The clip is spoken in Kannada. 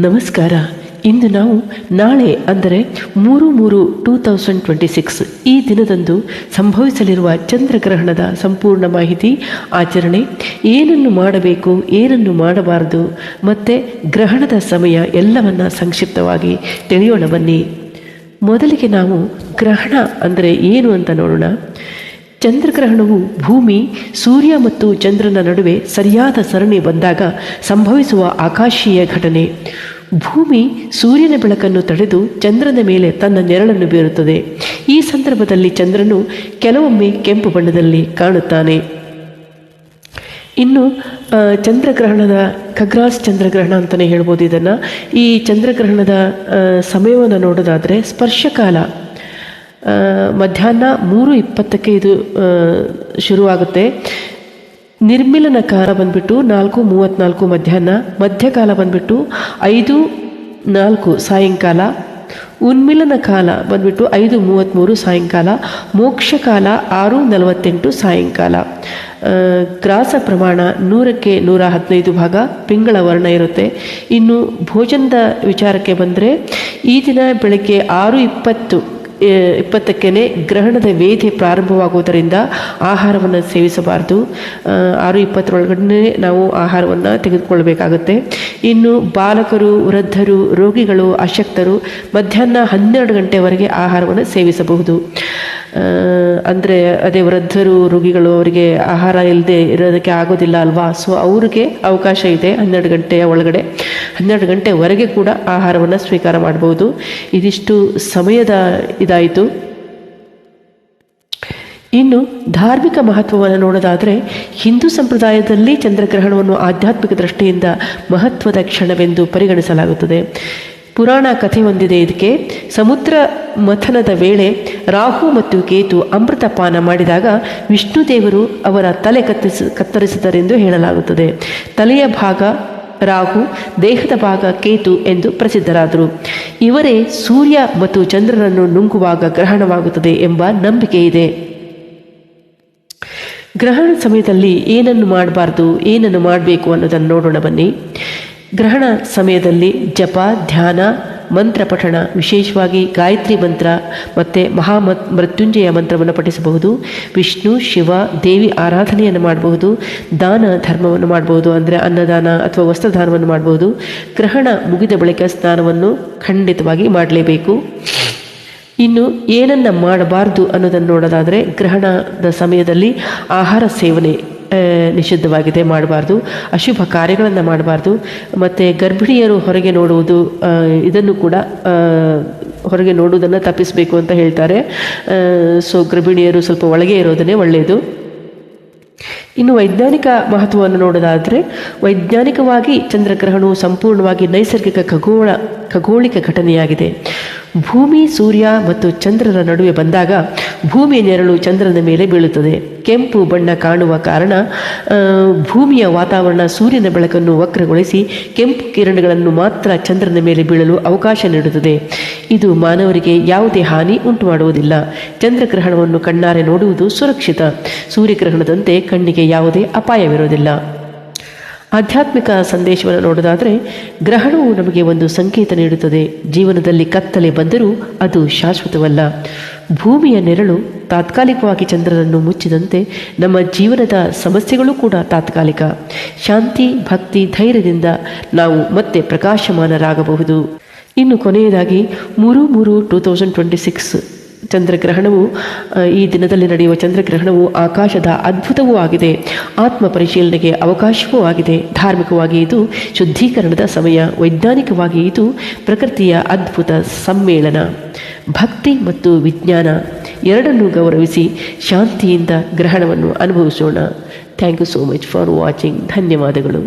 ನಮಸ್ಕಾರ. ಇಂದು ನಾವು ನಾಳೆ ಅಂದರೆ 3/3/2026 ಈ ದಿನದಂದು ಸಂಭವಿಸಲಿರುವ ಚಂದ್ರಗ್ರಹಣದ ಸಂಪೂರ್ಣ ಮಾಹಿತಿ, ಆಚರಣೆ, ಏನನ್ನು ಮಾಡಬೇಕು, ಏನನ್ನು ಮಾಡಬಾರದು ಮತ್ತು ಗ್ರಹಣದ ಸಮಯ ಎಲ್ಲವನ್ನ ಸಂಕ್ಷಿಪ್ತವಾಗಿ ತಿಳಿಯೋಣ ಬನ್ನಿ. ಮೊದಲಿಗೆ ನಾವು ಗ್ರಹಣ ಅಂದರೆ ಏನು ಅಂತ ನೋಡೋಣ. ಚಂದ್ರಗ್ರಹಣವು ಭೂಮಿ, ಸೂರ್ಯ ಮತ್ತು ಚಂದ್ರನ ನಡುವೆ ಸರಿಯಾದ ಸರಣಿ ಬಂದಾಗ ಸಂಭವಿಸುವ ಆಕಾಶೀಯ ಘಟನೆ. ಭೂಮಿ ಸೂರ್ಯನ ಬೆಳಕನ್ನು ತಡೆದು ಚಂದ್ರನ ಮೇಲೆ ತನ್ನ ನೆರಳನ್ನು ಬೀರುತ್ತದೆ. ಈ ಸಂದರ್ಭದಲ್ಲಿ ಚಂದ್ರನು ಕೆಲವೊಮ್ಮೆ ಕೆಂಪು ಬಣ್ಣದಲ್ಲಿ ಕಾಣುತ್ತಾನೆ. ಇನ್ನು ಚಂದ್ರಗ್ರಹಣದ ಖಗ್ರಾಸ್ ಚಂದ್ರಗ್ರಹಣ ಅಂತಲೇ ಹೇಳ್ಬೋದು ಇದನ್ನು. ಈ ಚಂದ್ರಗ್ರಹಣದ ಸಮಯವನ್ನು ನೋಡೋದಾದರೆ ಸ್ಪರ್ಶಕಾಲ ಮಧ್ಯಾಹ್ನ 3:20 ಇದು ಶುರುವಾಗುತ್ತೆ. ನಿರ್ಮಿಲನ ಕಾಲ ಬಂದ್ಬಿಟ್ಟು 4:34 ಮಧ್ಯಾಹ್ನ. ಮಧ್ಯಕಾಲ ಬಂದ್ಬಿಟ್ಟು 5:04 ಸಾಯಂಕಾಲ. ಉನ್ಮಿಲನ ಕಾಲ ಬಂದ್ಬಿಟ್ಟು 5:33 ಸಾಯಂಕಾಲ. ಮೋಕ್ಷ ಕಾಲ 6:48 ಸಾಯಂಕಾಲ. ಗ್ರಾಸ ಪ್ರಮಾಣ 100ಕ್ಕೆ 115 ಭಾಗ ಪಿಂಗಳ ವರ್ಣ ಇರುತ್ತೆ. ಇನ್ನು ಭೋಜನದ ವಿಚಾರಕ್ಕೆ ಬಂದರೆ ಈ ದಿನ ಬೆಳಗ್ಗೆ 6:20 ಗ್ರಹಣದ ವೇಧೆ ಪ್ರಾರಂಭವಾಗುವುದರಿಂದ ಆಹಾರವನ್ನು ಸೇವಿಸಬಾರದು. 6:20 ಒಳಗಡೆ ನಾವು ಆಹಾರವನ್ನು ತೆಗೆದುಕೊಳ್ಬೇಕಾಗುತ್ತೆ. ಇನ್ನು ಬಾಲಕರು, ವೃದ್ಧರು, ರೋಗಿಗಳು, ಅಶಕ್ತರು ಮಧ್ಯಾಹ್ನ 12 ಗಂಟೆವರೆಗೆ ಆಹಾರವನ್ನು ಸೇವಿಸಬಹುದು. ಅಂದರೆ ಅದೇ ವೃದ್ಧರು, ರೋಗಿಗಳು, ಅವರಿಗೆ ಆಹಾರ ಇಲ್ಲದೆ ಇರೋದಕ್ಕೆ ಆಗೋದಿಲ್ಲ ಅಲ್ವಾ. ಸೊ ಅವ್ರಿಗೆ ಅವಕಾಶ ಇದೆ 12 ಗಂಟೆಯ ಒಳಗಡೆ, 12 ಗಂಟೆವರೆಗೆ ಕೂಡ ಆಹಾರವನ್ನು ಸ್ವೀಕಾರ ಮಾಡಬಹುದು. ಇದಿಷ್ಟು ಸಮಯದ ಇದಾಯಿತು. ಇನ್ನು ಧಾರ್ಮಿಕ ಮಹತ್ವವನ್ನು ನೋಡೋದಾದರೆ ಹಿಂದೂ ಸಂಪ್ರದಾಯದಲ್ಲಿ ಚಂದ್ರಗ್ರಹಣವನ್ನು ಆಧ್ಯಾತ್ಮಿಕ ದೃಷ್ಟಿಯಿಂದ ಮಹತ್ವದ ಕ್ಷಣವೆಂದು ಪರಿಗಣಿಸಲಾಗುತ್ತದೆ. ಪುರಾಣ ಕಥೆ ಹೊಂದಿದೆ ಇದಕ್ಕೆ. ಸಮುದ್ರ ಮಥನದ ವೇಳೆ ರಾಹು ಮತ್ತು ಕೇತು ಅಮೃತ ಪಾನ ಮಾಡಿದಾಗ ವಿಷ್ಣು ದೇವರು ಅವರ ತಲೆ ಕತ್ತರಿಸಿದರೆಂದು ಹೇಳಲಾಗುತ್ತದೆ. ತಲೆಯ ಭಾಗ ರಾಹು, ದೇಹದ ಭಾಗ ಕೇತು ಎಂದು ಪ್ರಸಿದ್ಧರಾದರು. ಇವರೇ ಸೂರ್ಯ ಮತ್ತು ಚಂದ್ರನನ್ನು ನುಂಗುವಾಗ ಗ್ರಹಣವಾಗುತ್ತದೆ ಎಂಬ ನಂಬಿಕೆ ಇದೆ. ಗ್ರಹಣ ಸಮಯದಲ್ಲಿ ಏನನ್ನು ಮಾಡಬಾರ್ದು, ಏನನ್ನು ಮಾಡಬೇಕು ಅನ್ನೋದನ್ನು ನೋಡೋಣ ಬನ್ನಿ. ಗ್ರಹಣ ಸಮಯದಲ್ಲಿ ಜಪ, ಧ್ಯಾನ, ಮಂತ್ರ ಪಠಣ, ವಿಶೇಷವಾಗಿ ಗಾಯತ್ರಿ ಮಂತ್ರ ಮತ್ತು ಮೃತ್ಯುಂಜಯ ಮಂತ್ರವನ್ನು ಪಠಿಸಬಹುದು. ವಿಷ್ಣು, ಶಿವ, ದೇವಿ ಆರಾಧನೆಯನ್ನು ಮಾಡಬಹುದು. ದಾನ ಧರ್ಮವನ್ನು ಮಾಡಬಹುದು, ಅಂದರೆ ಅನ್ನದಾನ ಅಥವಾ ವಸ್ತ್ರದಾನವನ್ನು ಮಾಡಬಹುದು. ಗ್ರಹಣ ಮುಗಿದ ಬಳಿಕ ಸ್ನಾನವನ್ನು ಖಂಡಿತವಾಗಿ ಮಾಡಲೇಬೇಕು. ಇನ್ನು ಏನನ್ನು ಮಾಡಬಾರ್ದು ಅನ್ನೋದನ್ನು ನೋಡೋದಾದರೆ ಗ್ರಹಣದ ಸಮಯದಲ್ಲಿ ಆಹಾರ ಸೇವನೆ ನಿಷಿದ್ಧವಾಗಿದೆ, ಮಾಡಬಾರ್ದು. ಅಶುಭ ಕಾರ್ಯಗಳನ್ನು ಮಾಡಬಾರ್ದು. ಮತ್ತು ಗರ್ಭಿಣಿಯರು ಹೊರಗೆ ನೋಡುವುದು, ಇದನ್ನು ಕೂಡ ಹೊರಗೆ ನೋಡುವುದನ್ನು ತಪ್ಪಿಸಬೇಕು ಅಂತ ಹೇಳ್ತಾರೆ. ಸೊ ಗರ್ಭಿಣಿಯರು ಸ್ವಲ್ಪ ಒಳಗೆ ಇರೋದನ್ನೇ ಒಳ್ಳೆಯದು. ಇನ್ನು ವೈಜ್ಞಾನಿಕ ಮಹತ್ವವನ್ನು ನೋಡೋದಾದರೆ ವೈಜ್ಞಾನಿಕವಾಗಿ ಚಂದ್ರಗ್ರಹಣವು ಸಂಪೂರ್ಣವಾಗಿ ನೈಸರ್ಗಿಕ ಖಗೋಳಿಕ ಘಟನೆಯಾಗಿದೆ. ಭೂಮಿ, ಸೂರ್ಯ ಮತ್ತು ಚಂದ್ರನ ನಡುವೆ ಬಂದಾಗ ಭೂಮಿಯ ನೆರಳು ಚಂದ್ರನ ಮೇಲೆ ಬೀಳುತ್ತದೆ. ಕೆಂಪು ಬಣ್ಣ ಕಾಣುವ ಕಾರಣ ಭೂಮಿಯ ವಾತಾವರಣ ಸೂರ್ಯನ ಬೆಳಕನ್ನು ವಕ್ರಗೊಳಿಸಿ ಕೆಂಪು ಕಿರಣಗಳನ್ನು ಮಾತ್ರ ಚಂದ್ರನ ಮೇಲೆ ಬೀಳಲು ಅವಕಾಶ ನೀಡುತ್ತದೆ. ಇದು ಮಾನವರಿಗೆ ಯಾವುದೇ ಹಾನಿ ಉಂಟು ಮಾಡುವುದಿಲ್ಲ. ಚಂದ್ರಗ್ರಹಣವನ್ನು ಕಣ್ಣಾರೆ ನೋಡುವುದು ಸುರಕ್ಷಿತ. ಸೂರ್ಯಗ್ರಹಣದಂತೆ ಕಣ್ಣಿಗೆ ಯಾವುದೇ ಅಪಾಯವಿರುವುದಿಲ್ಲ. ಆಧ್ಯಾತ್ಮಿಕ ಸಂದೇಶವನ್ನು ನೋಡೋದಾದರೆ ಗ್ರಹಣವು ನಮಗೆ ಒಂದು ಸಂಕೇತ ನೀಡುತ್ತದೆ. ಜೀವನದಲ್ಲಿ ಕತ್ತಲೆ ಬಂದರೂ ಅದು ಶಾಶ್ವತವಲ್ಲ. ಭೂಮಿಯ ನೆರಳು ತಾತ್ಕಾಲಿಕವಾಗಿ ಚಂದ್ರನನ್ನು ಮುಚ್ಚಿದಂತೆ ನಮ್ಮ ಜೀವನದ ಸಮಸ್ಯೆಗಳು ಕೂಡ ತಾತ್ಕಾಲಿಕ. ಶಾಂತಿ, ಭಕ್ತಿ, ಧೈರ್ಯದಿಂದ ನಾವು ಮತ್ತೆ ಪ್ರಕಾಶಮಾನರಾಗಬಹುದು. ಇನ್ನು ಕೊನೆಯದಾಗಿ 3/3/2026 ಚಂದ್ರಗ್ರಹಣವು, ಈ ದಿನದಲ್ಲಿ ನಡೆಯುವ ಚಂದ್ರಗ್ರಹಣವು ಆಕಾಶದ ಅದ್ಭುತವೂ ಆಗಿದೆ, ಆತ್ಮ ಪರಿಶೀಲನೆಗೆ ಅವಕಾಶವೂ ಆಗಿದೆ. ಧಾರ್ಮಿಕವಾಗಿ ಇದು ಶುದ್ಧೀಕರಣದ ಸಮಯ, ವೈಜ್ಞಾನಿಕವಾಗಿ ಇದು ಪ್ರಕೃತಿಯ ಅದ್ಭುತ ಸಮ್ಮೇಳನ. ಭಕ್ತಿ ಮತ್ತು ವಿಜ್ಞಾನ ಎರಡನ್ನೂ ಗೌರವಿಸಿ ಶಾಂತಿಯಿಂದ ಗ್ರಹಣವನ್ನು ಅನುಭವಿಸೋಣ. Thank you so much for watching. ಧನ್ಯವಾದಗಳು.